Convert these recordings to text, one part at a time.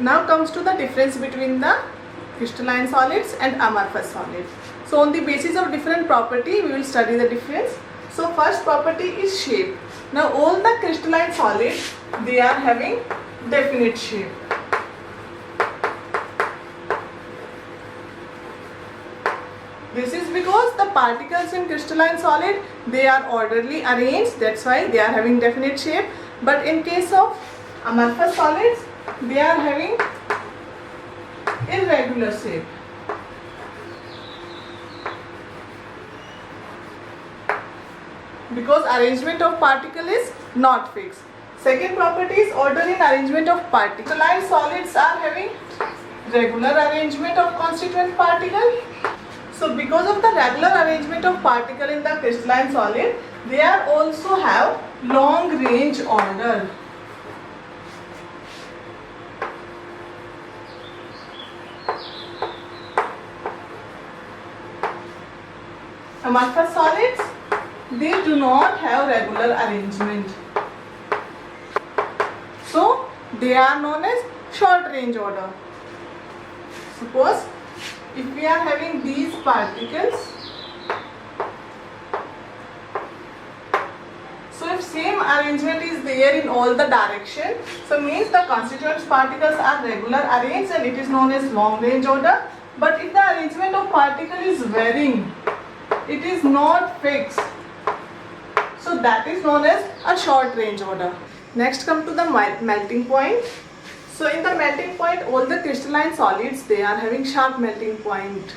Now comes to the difference between the crystalline solids and amorphous solids. So on the basis of different property, we will study the difference. So first property is shape. Now all the crystalline solids, they are having definite shape. This is because the particles in crystalline solid, they are orderly arranged, that's why they are having definite shape. But in case of amorphous solids, they are having irregular shape. Because arrangement of particle is not fixed. Second property is order in arrangement of particle. Crystalline solids are having regular arrangement of constituent particle. So because of the regular arrangement of particle in the crystalline solid, they are also have long range order. Amorphous solids, they do not have regular arrangement. So they are known as short range order. Suppose if we are having these particles, so if same arrangement is there in all the direction, so means the constituent particles are regular arranged and it is known as long range order. But if the arrangement of particle is varying, it is not fixed, so that is known as a short range order. Next come to the melting point. So in the melting point, all the crystalline solids, they are having sharp melting point.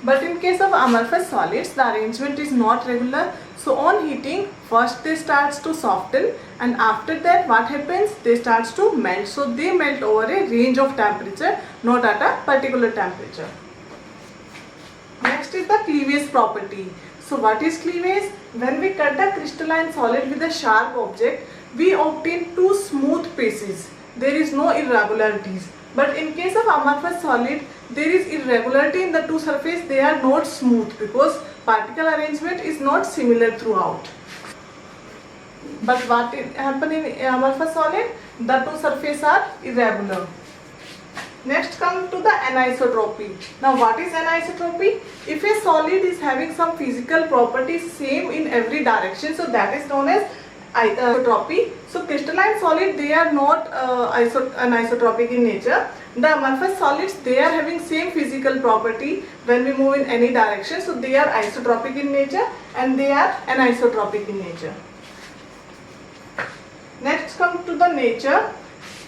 But in case of amorphous solids, the arrangement is not regular. So on heating, first they starts to soften and after that what happens? They starts to melt. So they melt over a range of temperature, not at a particular temperature. Next is the cleavage property. So what is cleavage? When we cut a crystalline solid with a sharp object, we obtain two smooth pieces. There is no irregularities. But in case of amorphous solid, there is irregularity in the two surfaces. They are not smooth because particle arrangement is not similar throughout. But what happens in amorphous solid? The two surfaces are irregular. Next comes to the anisotropy. Now what is anisotropy? If a solid is having some physical properties same in every direction, so that is known as anisotropy. So crystalline solid, they are not anisotropic in nature. The amorphous solids, they are having same physical property when we move in any direction, so they are isotropic in nature and they are anisotropic in nature. Next come to the nature.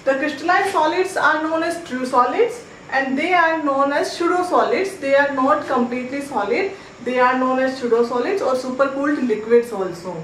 The crystalline solids are known as true solids and they are known as pseudo solids. They are not completely solid. They are known as pseudo solids or supercooled liquids also.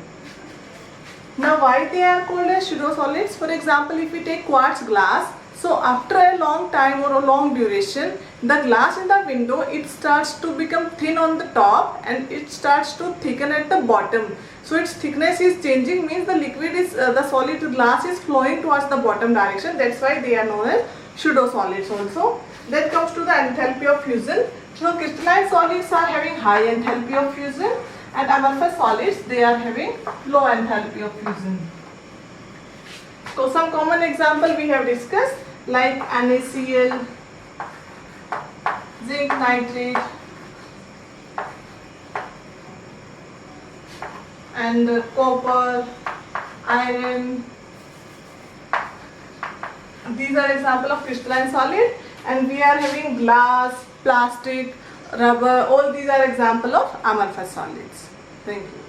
Now why they are called as pseudo solids? For example, if we take quartz glass, so after a long time or a long duration, the glass in the window, it starts to become thin on the top and it starts to thicken at the bottom. So its thickness is changing, means the liquid is, the solid glass is flowing towards the bottom direction. That's why they are known as pseudo solids also. Then comes to the enthalpy of fusion. So crystalline solids are having high enthalpy of fusion and amorphous solids, they are having low enthalpy of fusion. So some common example we have discussed like NaCl, zinc nitrate and copper, iron. These are example of crystalline solid, and we are having glass, plastic, rubber. All these are example of amorphous solids. Thank you.